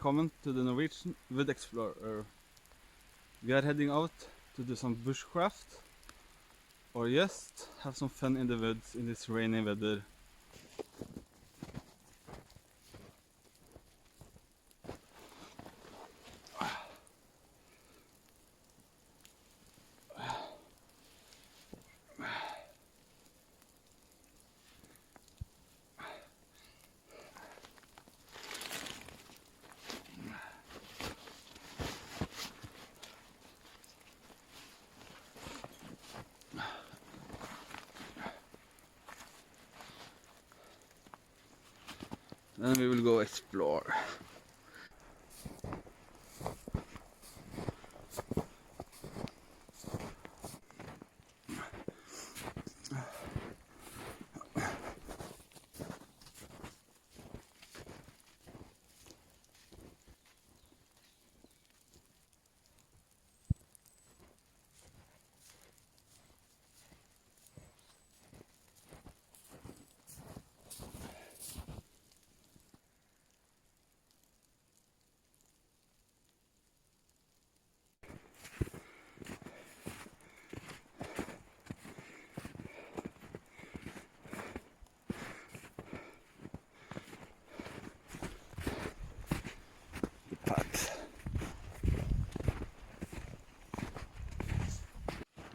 Velkommen to the Norwegian Wood Explorer. We are heading out to do some bushcraft or just have some fun in the woods in this rainy weather. Then we will go explore.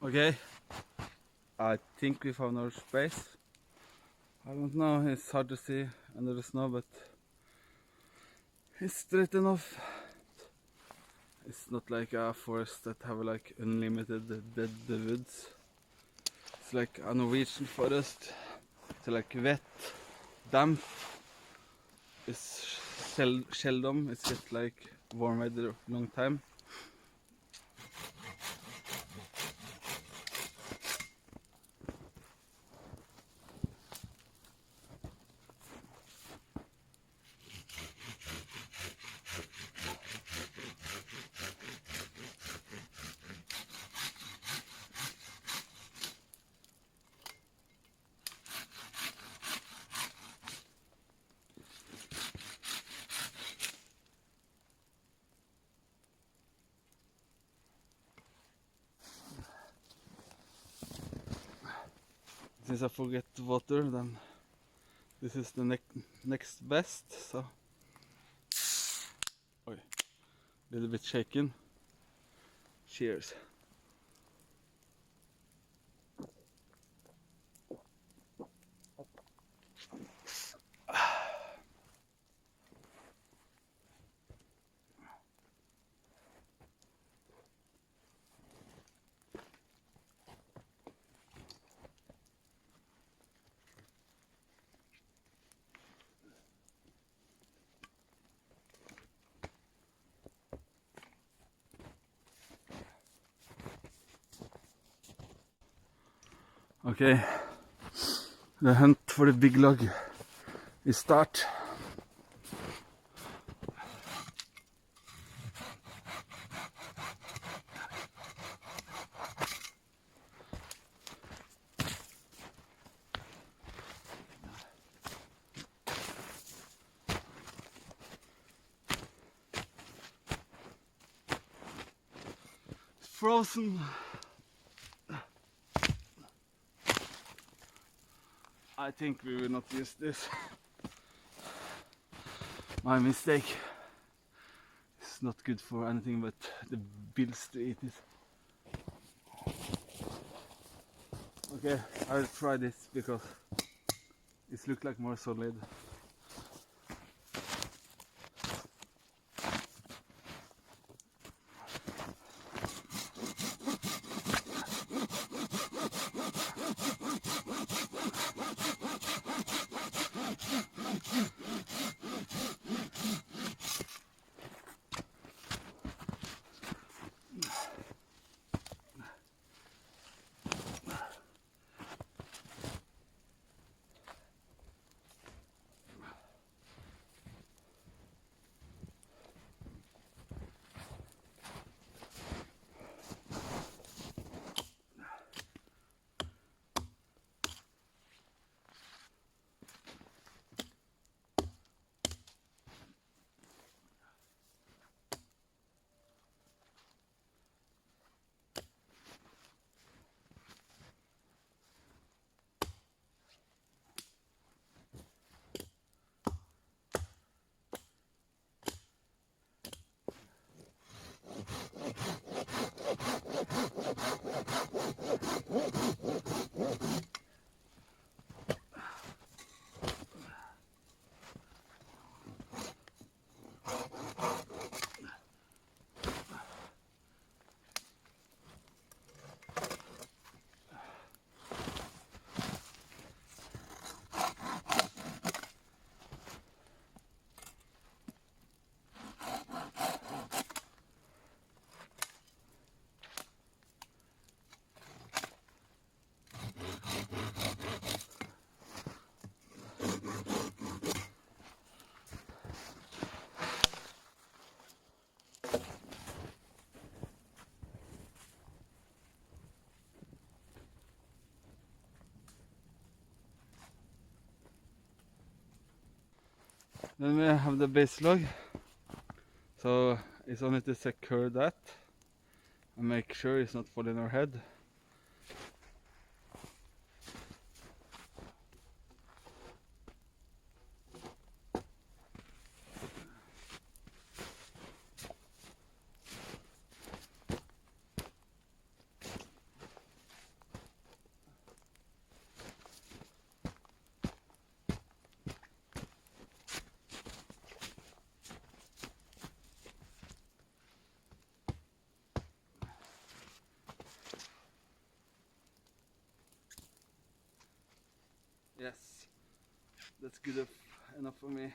Okay, I think we found our space. I don't know, it's hard to see under the snow, but it's straight enough. It's not like a forest that have like unlimited dead woods. It's like a Norwegian forest. It's like wet, damp. It's seldom. It's just like warm weather long time. Since I forget water, then this is the next best. So, a little bit shaken. Cheers. Okay, the hunt for the big log is start. It's frozen. I think we will not use this. My mistake. It's not good for anything but the bills to eat it. Okay, I'll try this because it looks like more solid. Then we have the base log. So it's only to secure that and make sure it's not falling our head. Yes, that's good enough for me.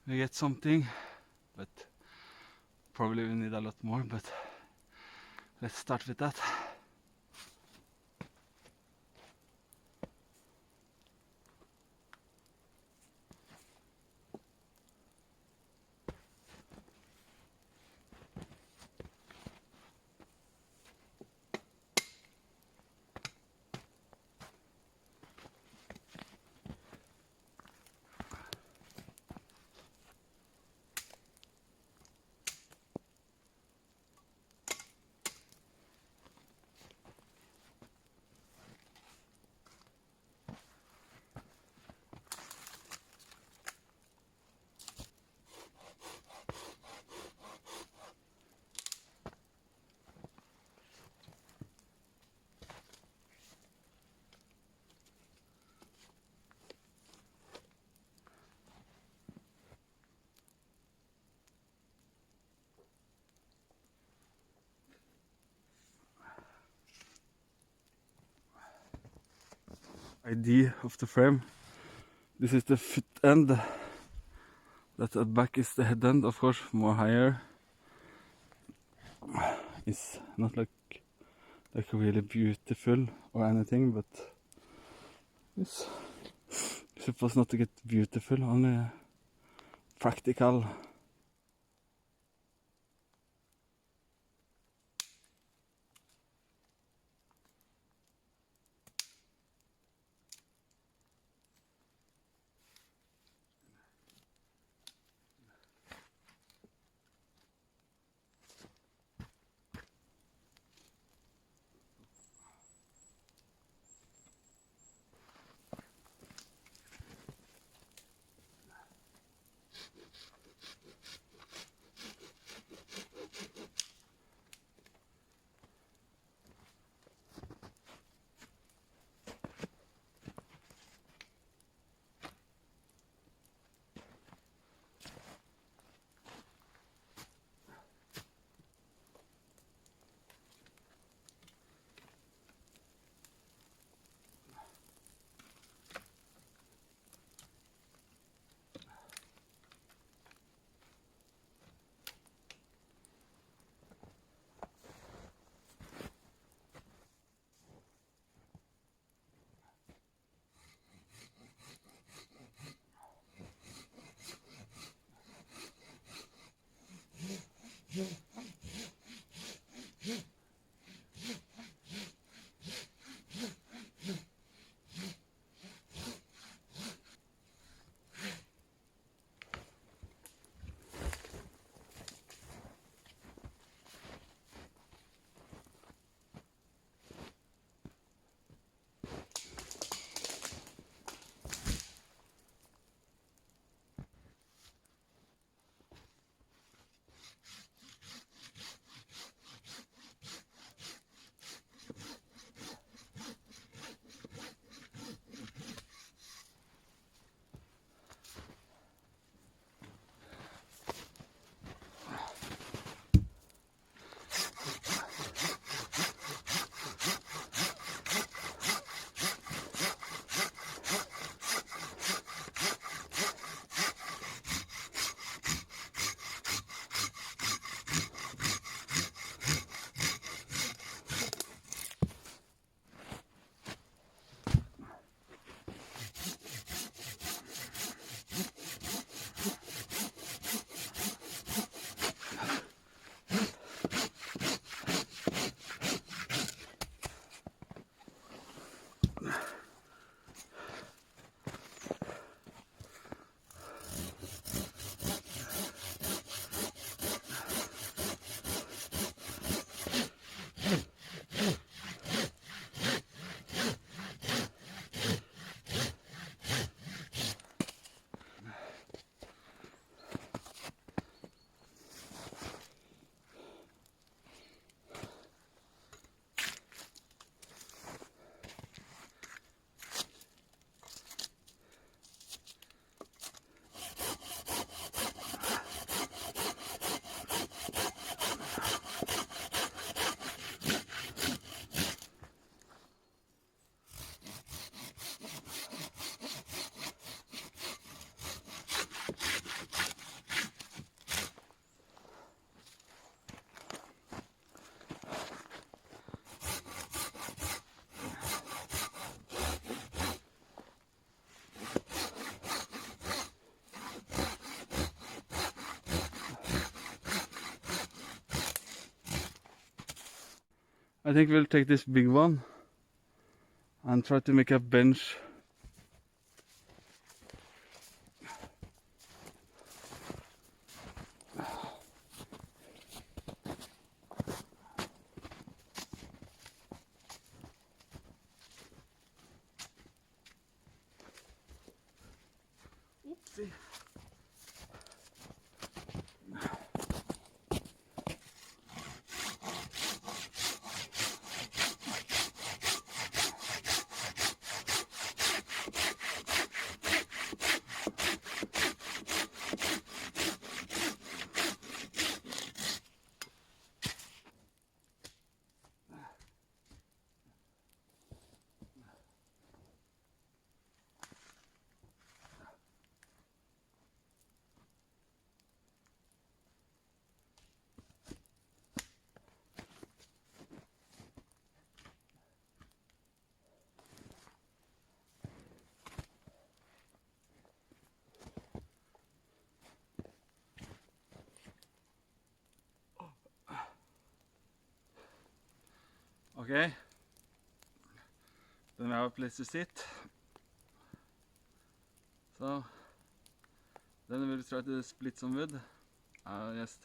We get something, but probably we need a lot more, but let's start with that. Idea of the frame. This is the foot end. That at back is the head end, of course, more higher. It's not like really beautiful or anything, but it's supposed not to get beautiful, only practical. I think we'll take this big one and try to make a bench. Oopsie. Okay, then we have a place to sit. So then we'll try to split some wood. I'll just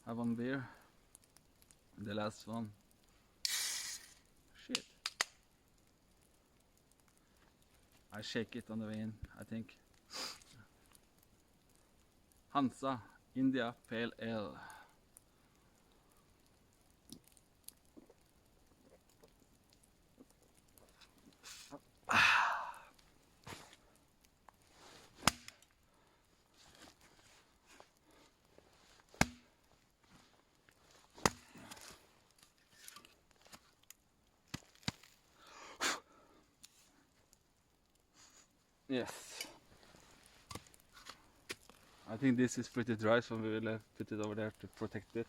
have one beer. And the last one. Shit. I shake it on the way in, I think. Hansa India Pale Ale. Yes. I think this is pretty dry, so we will put it over there to protect it.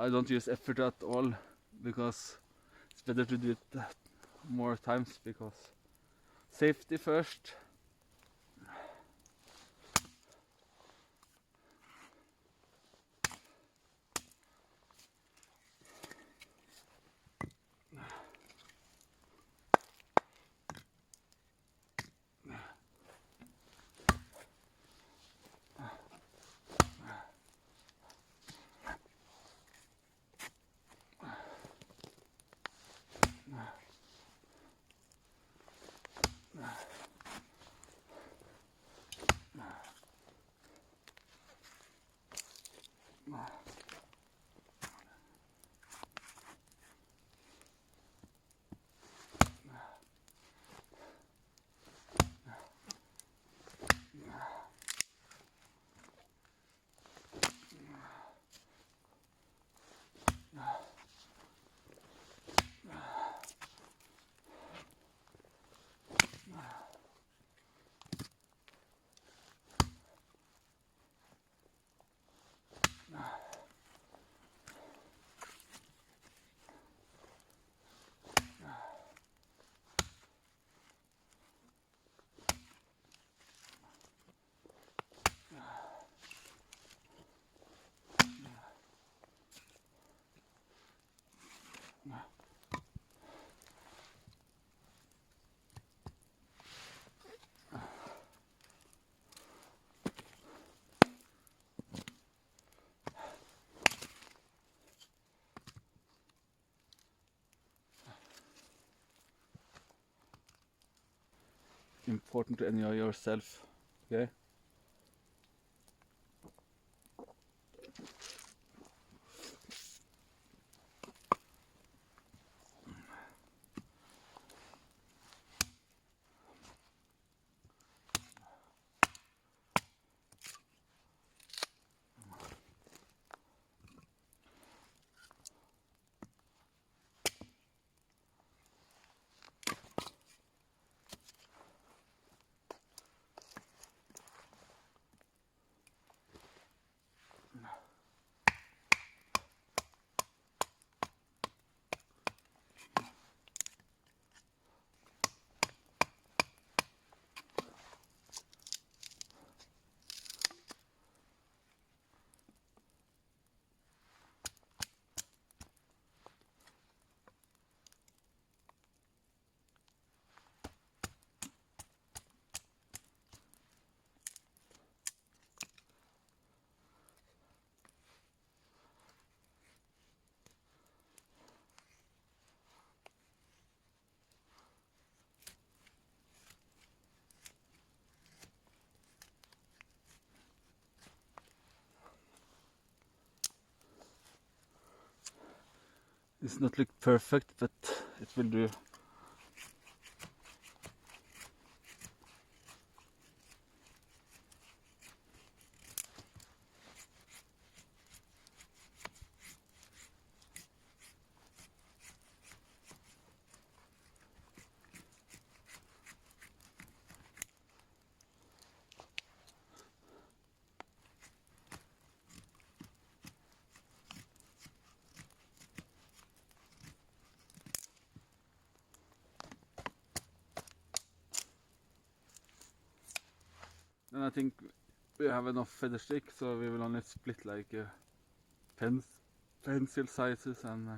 I don't use effort at all because it's better to do it more times because safety first. Important to enjoy yourself, okay? It's not look perfect, but it will do. And I think we have enough feather stick, so we will only split like pencil sizes and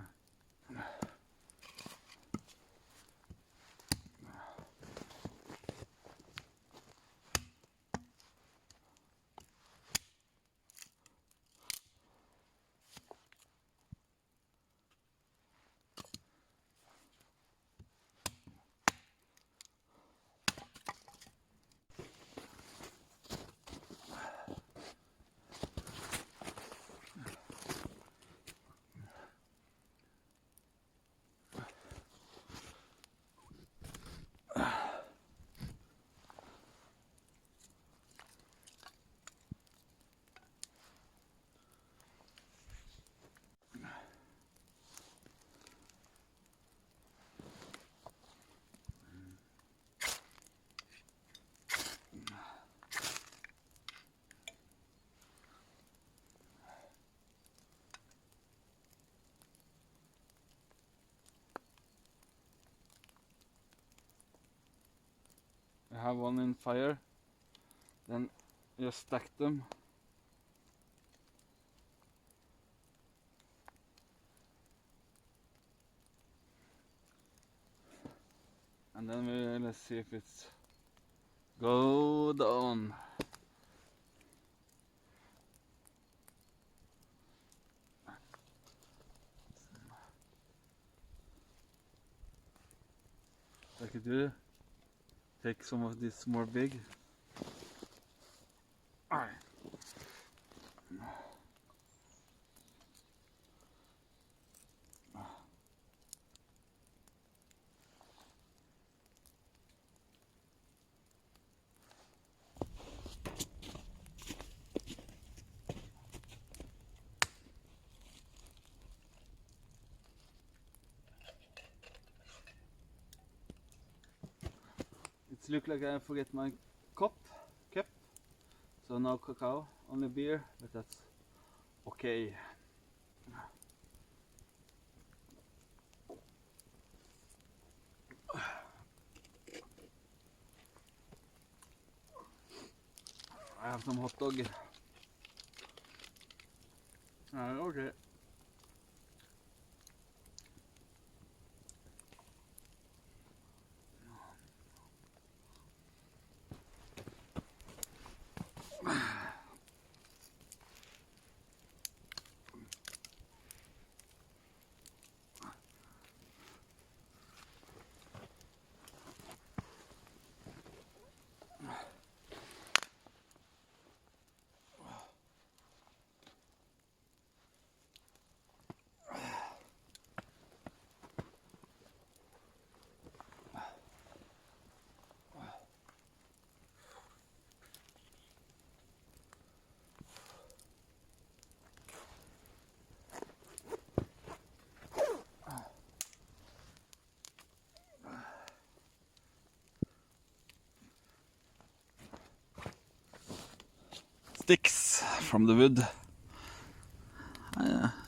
I have one in fire, then just stack them. And then let's see if it's go down. I could do take some of this more big. Alright. It looks like I forget my cup, so no cacao, only beer, but that's okay. I have some hot dog. Okay. Sticks from the wood.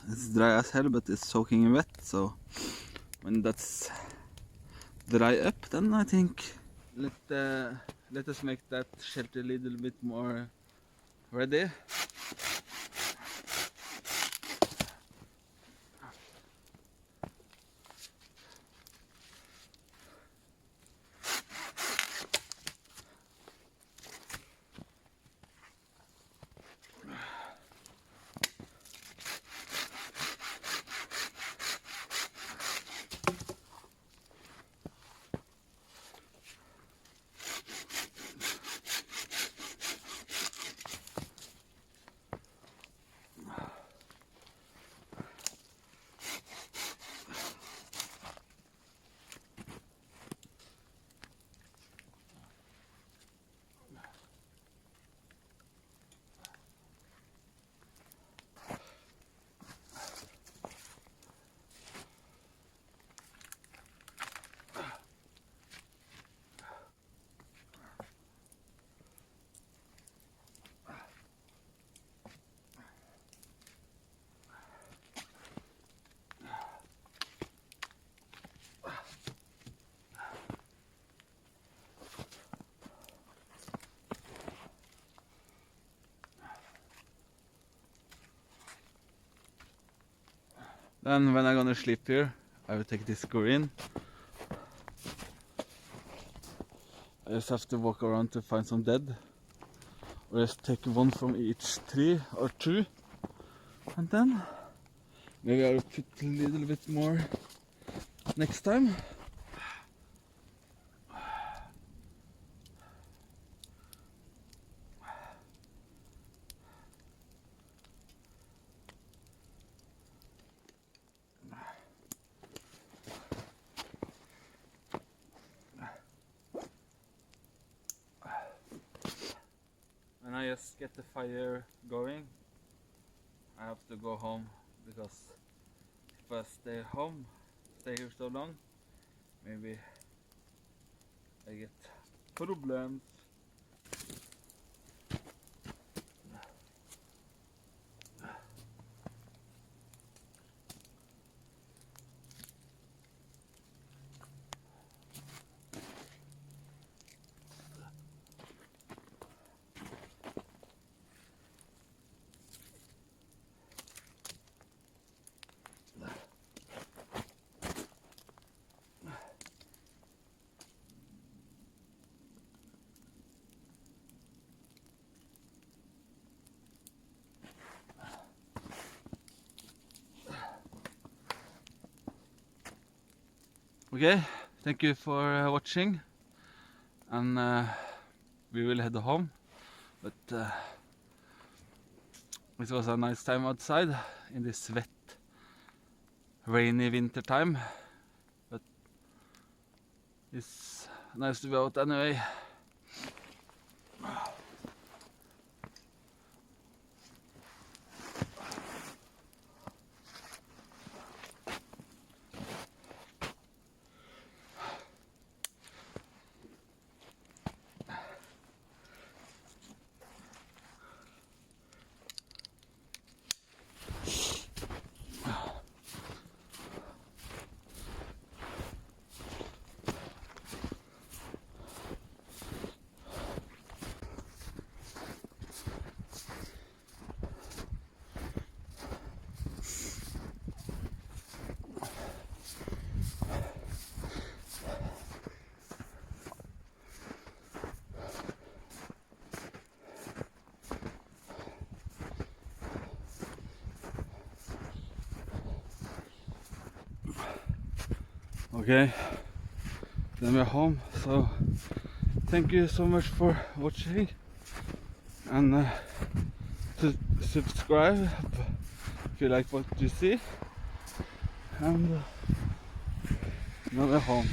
It's dry as hell, but it's soaking wet, so when that's dry up, then I think let us make that shelter a little bit more ready. Then when I'm gonna sleep here, I will take this screen. I just have to walk around to find some dead. Or just take one from each tree or two. And then maybe I'll put a little bit more next time. When I just get the fire going, I have to go home, because if I stay here so long, maybe I get problems. Okay, thank you for watching, and we will head home. But it was a nice time outside in this wet, rainy winter time. But it's nice to be out anyway. Okay, then we're home. So thank you so much for watching, and subscribe if you like what you see. And now we're home.